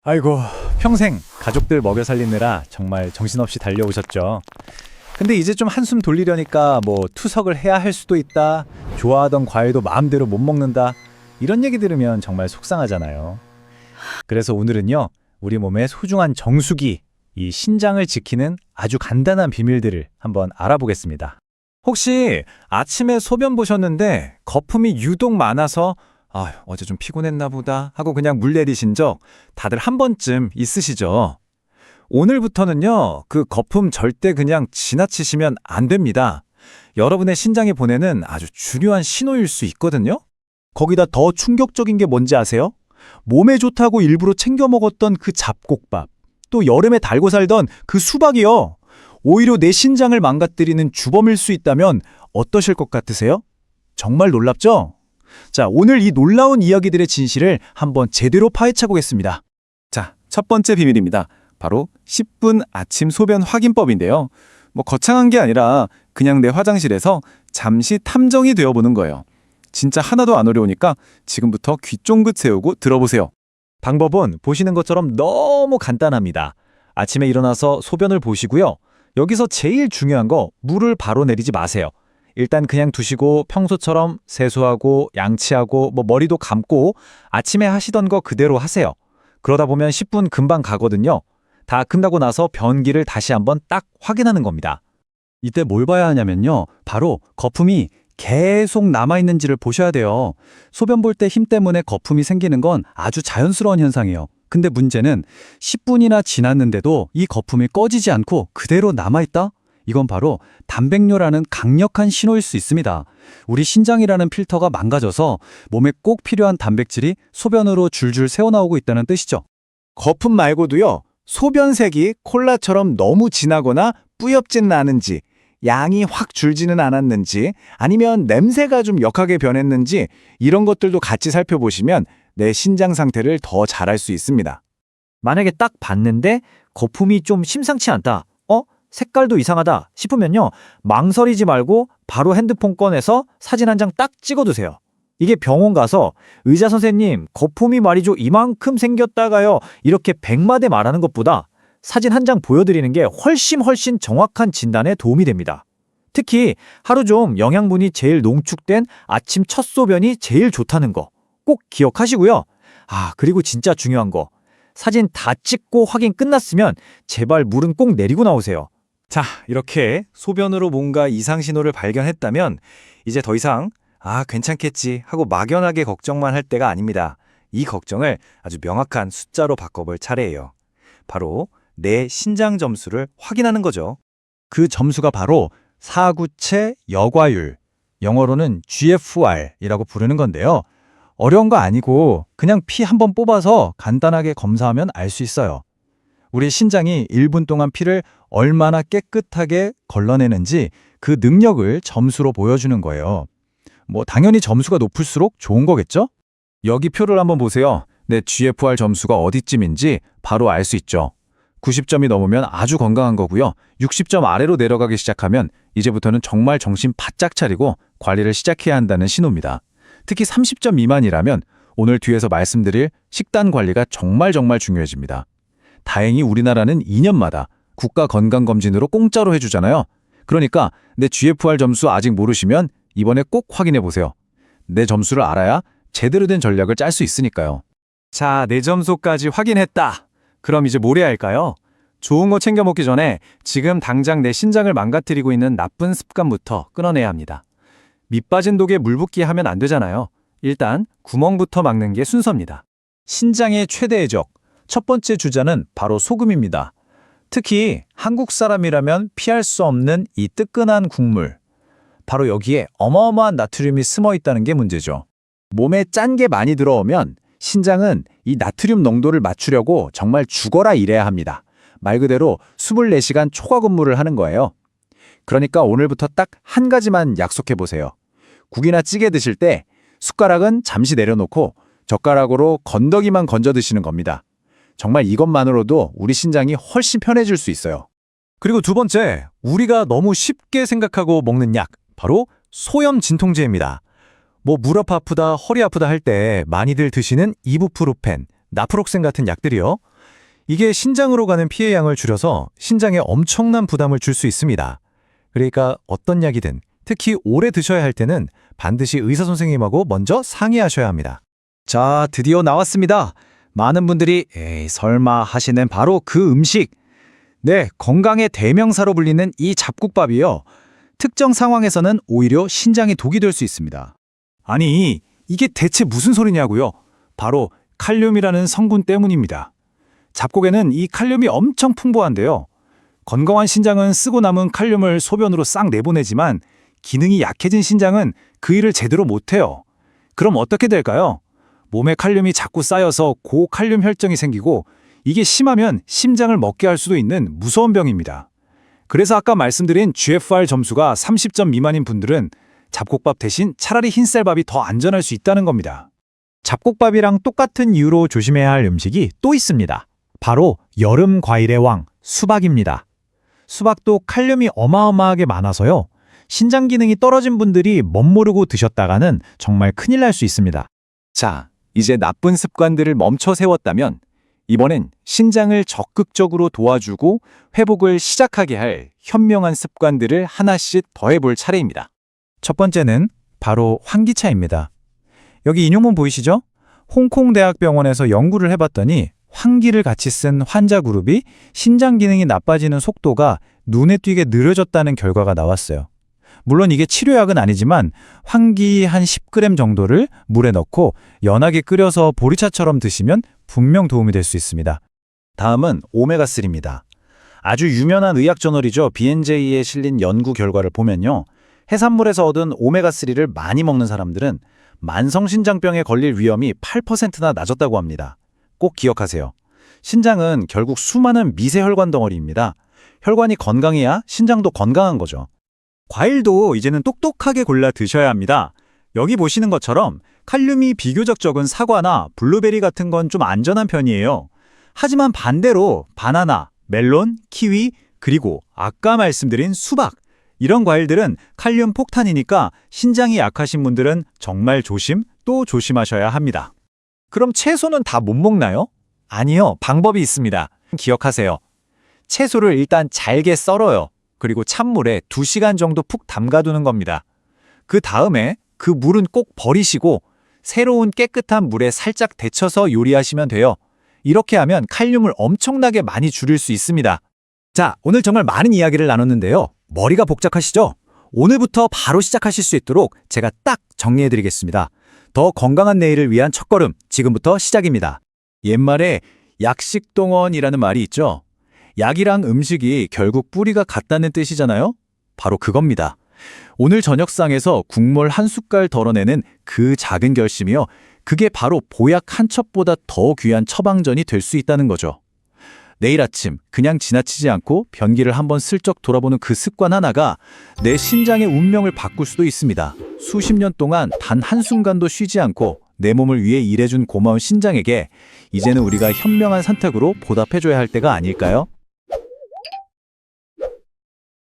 아이고, 평생 가족들 먹여 살리느라 정말 정신없이 달려오셨죠. 근데 이제 좀 한숨 돌리려니까 뭐 투석을 해야 할 수도 있다, 좋아하던 과일도 마음대로 못 먹는다, 이런 얘기 들으면 정말 속상하잖아요. 그래서 오늘은요, 우리 몸의 소중한 정수기, 이 신장을 지키는 아주 간단한 비밀들을 한번 알아보겠습니다. 혹시 아침에 소변 보셨는데 거품이 유독 많아서 어제 좀 피곤했나 보다 하고 그냥 물 내리신 적 다들 한 번쯤 있으시죠? 오늘부터는요, 그 거품 절대 그냥 지나치시면 안 됩니다. 여러분의 신장이 보내는 아주 중요한 신호일 수 있거든요? 거기다 더 충격적인 게 뭔지 아세요? 몸에 좋다고 일부러 챙겨 먹었던 그 잡곡밥, 또 여름에 달고 살던 그 수박이요. 오히려 내 신장을 망가뜨리는 주범일 수 있다면 어떠실 것 같으세요? 정말 놀랍죠? 자, 오늘 이 놀라운 이야기들의 진실을 한번 제대로 파헤쳐 보겠습니다. 자, 첫 번째 비밀입니다. 바로 10분 아침 소변 확인법인데요. 거창한 게 아니라 그냥 내 화장실에서 잠시 탐정이 되어보는 거예요. 진짜 하나도 안 어려우니까 지금부터 귀 쫑긋 세우고 들어보세요. 방법은 보시는 것처럼 너무 간단합니다. 아침에 일어나서 소변을 보시고요. 여기서 제일 중요한 거, 물을 바로 내리지 마세요. 일단 그냥 두시고 평소처럼 세수하고 양치하고 머리도 감고 아침에 하시던 거 그대로 하세요. 그러다 보면 10분 금방 가거든요. 다 끝나고 나서 변기를 다시 한번 딱 확인하는 겁니다. 이때 뭘 봐야 하냐면요. 바로 거품이 계속 남아있는지를 보셔야 돼요. 소변 볼 때 힘 때문에 거품이 생기는 건 아주 자연스러운 현상이에요. 근데 문제는 10분이나 지났는데도 이 거품이 꺼지지 않고 그대로 남아있다? 이건 바로 단백뇨라는 강력한 신호일 수 있습니다. 우리 신장이라는 필터가 망가져서 몸에 꼭 필요한 단백질이 소변으로 줄줄 새어나오고 있다는 뜻이죠. 거품 말고도요, 소변색이 콜라처럼 너무 진하거나 뿌옇진 않은지, 양이 확 줄지는 않았는지, 아니면 냄새가 좀 역하게 변했는지, 이런 것들도 같이 살펴보시면 내 신장 상태를 더 잘 알 수 있습니다. 만약에 딱 봤는데 거품이 좀 심상치 않다. 색깔도 이상하다 싶으면요. 망설이지 말고 바로 핸드폰 꺼내서 사진 한 장 딱 찍어두세요. 이게 병원 가서 의사 선생님, 거품이 말이죠 이만큼 생겼다가요, 이렇게 백마대 말하는 것보다 사진 한 장 보여드리는 게 훨씬 정확한 진단에 도움이 됩니다. 특히 하루 종 영양분이 제일 농축된 아침 첫 소변이 제일 좋다는 거 꼭 기억하시고요. 그리고 진짜 중요한 거, 사진 다 찍고 확인 끝났으면 제발 물은 꼭 내리고 나오세요. 자, 이렇게 소변으로 뭔가 이상 신호를 발견했다면 이제 더 이상 괜찮겠지 하고 막연하게 걱정만 할 때가 아닙니다. 이 걱정을 아주 명확한 숫자로 바꿔볼 차례예요. 바로 내 신장 점수를 확인하는 거죠. 그 점수가 바로 사구체 여과율, 영어로는 GFR이라고 부르는 건데요. 어려운 거 아니고 그냥 피 한번 뽑아서 간단하게 검사하면 알 수 있어요. 우리 신장이 1분 동안 피를 얼마나 깨끗하게 걸러내는지 그 능력을 점수로 보여주는 거예요. 당연히 점수가 높을수록 좋은 거겠죠? 여기 표를 한번 보세요. 내 GFR 점수가 어디쯤인지 바로 알 수 있죠. 90점이 넘으면 아주 건강한 거고요. 60점 아래로 내려가기 시작하면 이제부터는 정말 정신 바짝 차리고 관리를 시작해야 한다는 신호입니다. 특히 30점 미만이라면 오늘 뒤에서 말씀드릴 식단 관리가 정말 중요해집니다. 다행히 우리나라는 2년마다 국가건강검진으로 공짜로 해주잖아요. 그러니까 내 GFR 점수 아직 모르시면 이번에 꼭 확인해 보세요. 내 점수를 알아야 제대로 된 전략을 짤 수 있으니까요. 자, 내 점수까지 확인했다. 그럼 이제 뭘 해야 할까요? 좋은 거 챙겨 먹기 전에 지금 당장 내 신장을 망가뜨리고 있는 나쁜 습관부터 끊어내야 합니다. 밑 빠진 독에 물 붓기 하면 안 되잖아요. 일단 구멍부터 막는 게 순서입니다. 신장의 최대의 적, 첫 번째 주자는 바로 소금입니다. 특히 한국 사람이라면 피할 수 없는 이 뜨끈한 국물. 바로 여기에 어마어마한 나트륨이 숨어 있다는 게 문제죠. 몸에 짠 게 많이 들어오면 신장은 이 나트륨 농도를 맞추려고 정말 죽어라 일해야 합니다. 말 그대로 24시간 초과 근무를 하는 거예요. 그러니까 오늘부터 딱 한 가지만 약속해 보세요. 국이나 찌개 드실 때 숟가락은 잠시 내려놓고 젓가락으로 건더기만 건져 드시는 겁니다. 정말 이것만으로도 우리 신장이 훨씬 편해질 수 있어요. 그리고 두 번째, 우리가 너무 쉽게 생각하고 먹는 약, 바로 소염 진통제입니다. 무릎 아프다, 허리 아프다 할 때 많이들 드시는 이부프루펜, 나프록센 같은 약들이요. 이게 신장으로 가는 피해 양을 줄여서 신장에 엄청난 부담을 줄 수 있습니다. 그러니까 어떤 약이든 특히 오래 드셔야 할 때는 반드시 의사 선생님하고 먼저 상의하셔야 합니다. 자, 드디어 나왔습니다. 많은 분들이 에이 설마 하시는 바로 그 음식. 네, 건강의 대명사로 불리는 이 잡곡밥이요. 특정 상황에서는 오히려 신장에 독이 될 수 있습니다. 아니, 이게 대체 무슨 소리냐고요? 바로 칼륨이라는 성분 때문입니다. 잡곡에는 이 칼륨이 엄청 풍부한데요. 건강한 신장은 쓰고 남은 칼륨을 소변으로 싹 내보내지만 기능이 약해진 신장은 그 일을 제대로 못해요. 그럼 어떻게 될까요? 몸에 칼륨이 자꾸 쌓여서 고칼륨 혈증이 생기고 이게 심하면 심장을 먹게 할 수도 있는 무서운 병입니다. 그래서 아까 말씀드린 GFR 점수가 30점 미만인 분들은 잡곡밥 대신 차라리 흰쌀밥이 더 안전할 수 있다는 겁니다. 잡곡밥이랑 똑같은 이유로 조심해야 할 음식이 또 있습니다. 바로 여름 과일의 왕, 수박입니다. 수박도 칼륨이 어마어마하게 많아서요. 신장 기능이 떨어진 분들이 멋모르고 드셨다가는 정말 큰일 날 수 있습니다. 자, 이제 나쁜 습관들을 멈춰 세웠다면 이번엔 신장을 적극적으로 도와주고 회복을 시작하게 할 현명한 습관들을 하나씩 더해볼 차례입니다. 첫 번째는 바로 환기차입니다. 여기 인용문 보이시죠? 홍콩 대학병원에서 연구를 해봤더니 환기를 같이 쓴 환자 그룹이 신장 기능이 나빠지는 속도가 눈에 띄게 느려졌다는 결과가 나왔어요. 물론 이게 치료약은 아니지만 환기 한 10g 정도를 물에 넣고 연하게 끓여서 보리차처럼 드시면 분명 도움이 될 수 있습니다. 다음은 오메가3입니다. 아주 유명한 의학저널이죠. BNJ에 실린 연구 결과를 보면요. 해산물에서 얻은 오메가3를 많이 먹는 사람들은 만성신장병에 걸릴 위험이 8%나 낮았다고 합니다. 꼭 기억하세요. 신장은 결국 수많은 미세혈관 덩어리입니다. 혈관이 건강해야 신장도 건강한 거죠. 과일도 이제는 똑똑하게 골라 드셔야 합니다. 여기 보시는 것처럼 칼륨이 비교적 적은 사과나 블루베리 같은 건 좀 안전한 편이에요. 하지만 반대로 바나나, 멜론, 키위, 그리고 아까 말씀드린 수박, 이런 과일들은 칼륨 폭탄이니까 신장이 약하신 분들은 정말 조심 또 조심하셔야 합니다. 그럼 채소는 다 못 먹나요? 아니요, 방법이 있습니다. 기억하세요. 채소를 일단 잘게 썰어요. 그리고 찬물에 2시간 정도 푹 담가두는 겁니다. 그 다음에 그 물은 꼭 버리시고 새로운 깨끗한 물에 살짝 데쳐서 요리하시면 돼요. 이렇게 하면 칼륨을 엄청나게 많이 줄일 수 있습니다. 자, 오늘 정말 많은 이야기를 나눴는데요. 머리가 복잡하시죠? 오늘부터 바로 시작하실 수 있도록 제가 딱 정리해드리겠습니다. 더 건강한 내일을 위한 첫걸음, 지금부터 시작입니다. 옛말에 약식동원이라는 말이 있죠. 약이랑 음식이 결국 뿌리가 같다는 뜻이잖아요? 바로 그겁니다. 오늘 저녁상에서 국물 한 숟갈 덜어내는 그 작은 결심이요. 그게 바로 보약 한 첩보다 더 귀한 처방전이 될 수 있다는 거죠. 내일 아침 그냥 지나치지 않고 변기를 한번 슬쩍 돌아보는 그 습관 하나가 내 신장의 운명을 바꿀 수도 있습니다. 수십 년 동안 단 한순간도 쉬지 않고 내 몸을 위해 일해준 고마운 신장에게 이제는 우리가 현명한 선택으로 보답해줘야 할 때가 아닐까요?